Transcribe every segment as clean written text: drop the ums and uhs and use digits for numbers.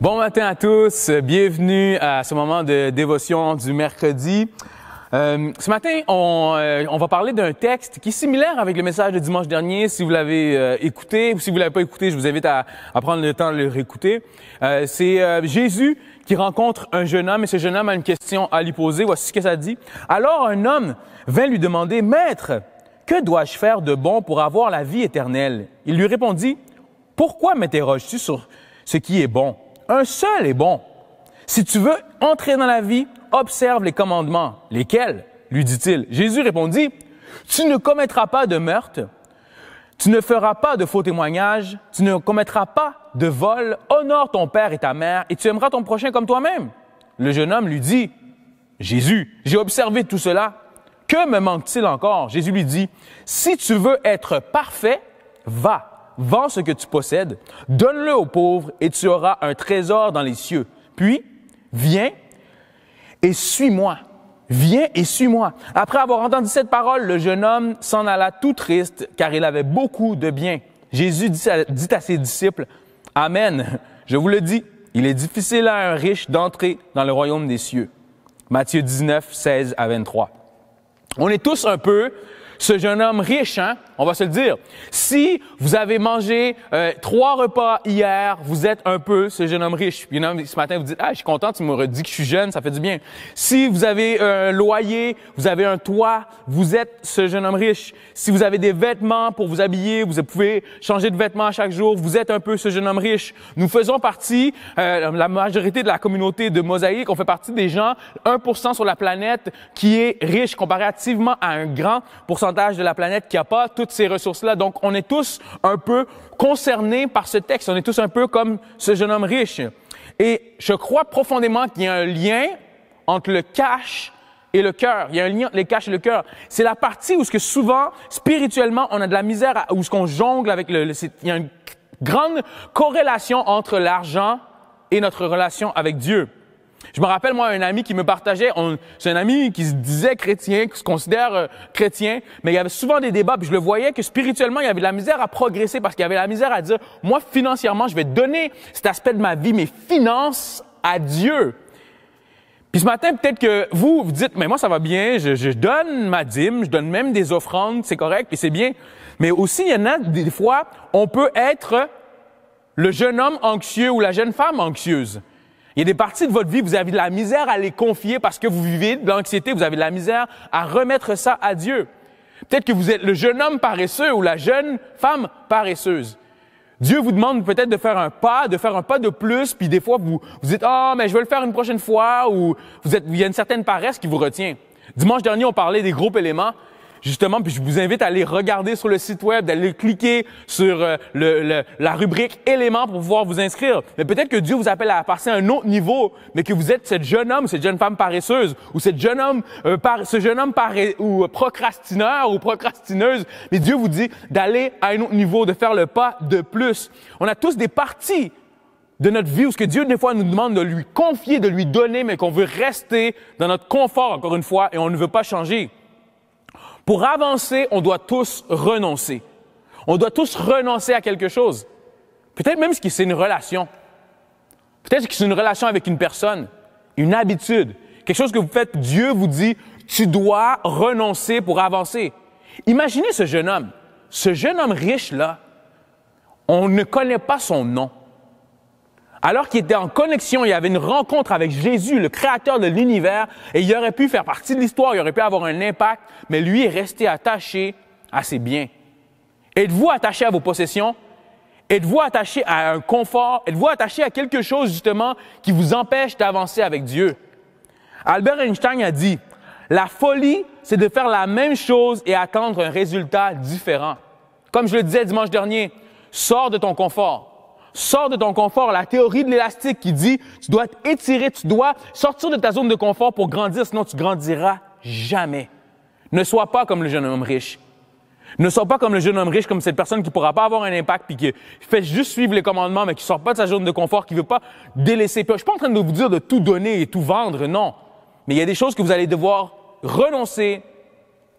Bon matin à tous, bienvenue à ce moment de dévotion du mercredi. Ce matin, on va parler d'un texte qui est similaire avec le message de dimanche dernier. Si vous l'avez écouté ou si vous l'avez pas écouté, je vous invite à prendre le temps de le réécouter. C'est Jésus qui rencontre un jeune homme et ce jeune homme a une question à lui poser. Voici ce que ça dit. Alors un homme vint lui demander, « Maître, que dois-je faire de bon pour avoir la vie éternelle? » Il lui répondit, « Pourquoi m'interroges-tu sur ce qui est bon? Un seul est bon. Si tu veux entrer dans la vie, observe les commandements. Lesquels? Lui dit-il. Jésus répondit, tu ne commettras pas de meurtre, tu ne feras pas de faux témoignages, tu ne commettras pas de vol, honore ton père et ta mère, et tu aimeras ton prochain comme toi-même. Le jeune homme lui dit, Jésus, j'ai observé tout cela. Que me manque-t-il encore? Jésus lui dit, si tu veux être parfait, va. Vends ce que tu possèdes, donne-le aux pauvres et tu auras un trésor dans les cieux. Puis, viens et suis-moi. Viens et suis-moi. Après avoir entendu cette parole, le jeune homme s'en alla tout triste car il avait beaucoup de biens. Jésus dit à ses disciples, « Amen, je vous le dis, il est difficile à un riche d'entrer dans le royaume des cieux. » Matthieu 19, 16 à 23. On est tous un peu ce jeune homme riche, hein? On va se le dire. Si vous avez mangé 3 repas hier, vous êtes un peu ce jeune homme riche. Puis ce matin, vous dites, ah, je suis content, tu m'aurais dit que je suis jeune, ça fait du bien. Si vous avez un loyer, vous avez un toit, vous êtes ce jeune homme riche. Si vous avez des vêtements pour vous habiller, vous pouvez changer de vêtements chaque jour, vous êtes un peu ce jeune homme riche. Nous faisons partie, la majorité de la communauté de Mosaïque, on fait partie des gens, 1% sur la planète qui est riche comparativement à un grand pourcentage de la planète qui n'a pas toutes ces ressources-là. Donc, on est tous un peu concernés par ce texte. On est tous un peu comme ce jeune homme riche. Et je crois profondément qu'il y a un lien entre le cash et le cœur. Il y a un lien entre le cash et le cœur. C'est la partie où ce que souvent, spirituellement, on a de la misère, où ce qu'on jongle avec il y a une grande corrélation entre l'argent et notre relation avec Dieu. Je me rappelle, moi, un ami qui me partageait, c'est un ami qui se disait chrétien, qui se considère chrétien, mais il y avait souvent des débats, puis je le voyais que spirituellement, il y avait de la misère à progresser parce qu'il y avait la misère à dire, moi, financièrement, je vais donner cet aspect de ma vie, mes finances, à Dieu. Puis ce matin, peut-être que vous dites, mais moi, ça va bien, je donne ma dîme, je donne même des offrandes, c'est correct, puis c'est bien. Mais aussi, il y en a des fois, on peut être le jeune homme anxieux ou la jeune femme anxieuse. Il y a des parties de votre vie, vous avez de la misère à les confier parce que vous vivez de l'anxiété, vous avez de la misère à remettre ça à Dieu. Peut-être que vous êtes le jeune homme paresseux ou la jeune femme paresseuse. Dieu vous demande peut-être de faire un pas de plus, puis des fois vous dites « Ah, mais je vais le faire une prochaine fois » ou il y a une certaine paresse qui vous retient. Dimanche dernier, on parlait des groupes éléments. Justement, puis je vous invite à aller regarder sur le site web, d'aller cliquer sur la rubrique éléments pour pouvoir vous inscrire. Mais peut-être que Dieu vous appelle à passer à un autre niveau, mais que vous êtes cette jeune homme, cette jeune femme paresseuse, ou ce jeune homme ou procrastineur ou procrastineuse. Mais Dieu vous dit d'aller à un autre niveau, de faire le pas de plus. On a tous des parties de notre vie où ce que Dieu, des fois, nous demande de lui confier, de lui donner, mais qu'on veut rester dans notre confort, encore une fois, et on ne veut pas changer. Pour avancer, on doit tous renoncer. On doit tous renoncer à quelque chose. Peut-être même que c'est une relation. Peut-être que c'est une relation avec une personne, une habitude, quelque chose que vous faites. Dieu vous dit, tu dois renoncer pour avancer. Imaginez ce jeune homme riche-là, on ne connaît pas son nom. Alors qu'il était en connexion, il y avait une rencontre avec Jésus, le créateur de l'univers, et il aurait pu faire partie de l'histoire, il aurait pu avoir un impact, mais lui est resté attaché à ses biens. Êtes-vous attaché à vos possessions? Êtes-vous attaché à un confort? Êtes-vous attaché à quelque chose, justement, qui vous empêche d'avancer avec Dieu? Albert Einstein a dit, « La folie, c'est de faire la même chose et attendre un résultat différent. » Comme je le disais dimanche dernier, sors de ton confort. Sors de ton confort. La théorie de l'élastique qui dit tu dois t'étirer, tu dois sortir de ta zone de confort pour grandir, sinon tu grandiras jamais. Ne sois pas comme le jeune homme riche. Ne sois pas comme le jeune homme riche, comme cette personne qui ne pourra pas avoir un impact puis qui fait juste suivre les commandements, mais qui ne sort pas de sa zone de confort, qui ne veut pas délaisser. Puis, je ne suis pas en train de vous dire de tout donner et tout vendre, non. Mais il y a des choses que vous allez devoir renoncer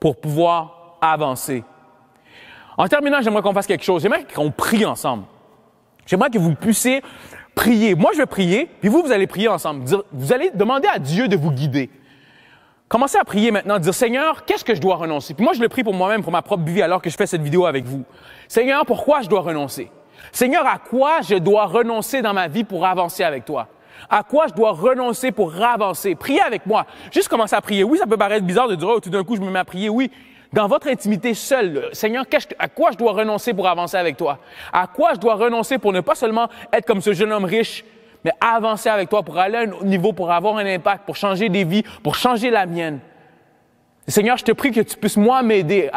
pour pouvoir avancer. En terminant, j'aimerais qu'on fasse quelque chose. J'aimerais qu'on prie ensemble. J'aimerais que vous puissiez prier. Moi, je vais prier, puis vous allez prier ensemble. Vous allez demander à Dieu de vous guider. Commencez à prier maintenant, dire, Seigneur, qu'est-ce que je dois renoncer? Puis moi, je le prie pour moi-même, pour ma propre vie, alors que je fais cette vidéo avec vous. Seigneur, pourquoi je dois renoncer? Seigneur, à quoi je dois renoncer dans ma vie pour avancer avec toi? À quoi je dois renoncer pour avancer? Priez avec moi. Juste commencer à prier. Oui, ça peut paraître bizarre de dire, oh, tout d'un coup, je me mets à prier. Oui, dans votre intimité seule, Seigneur, à quoi je dois renoncer pour avancer avec toi? À quoi je dois renoncer pour ne pas seulement être comme ce jeune homme riche, mais avancer avec toi pour aller à un niveau, pour avoir un impact, pour changer des vies, pour changer la mienne. Seigneur, je te prie que tu puisses, moi, m'aider.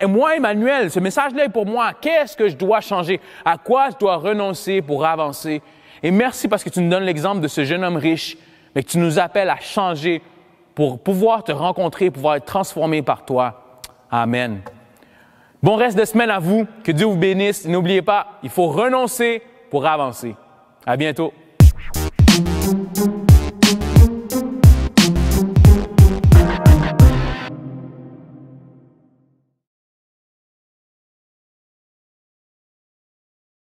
Moi, Emmanuel, ce message-là est pour moi. Qu'est-ce que je dois changer? À quoi je dois renoncer pour avancer? Et merci parce que tu nous donnes l'exemple de ce jeune homme riche, mais que tu nous appelles à changer pour pouvoir te rencontrer, pouvoir être transformé par toi. Amen. Bon reste de semaine à vous. Que Dieu vous bénisse. N'oubliez pas, il faut renoncer pour avancer. À bientôt.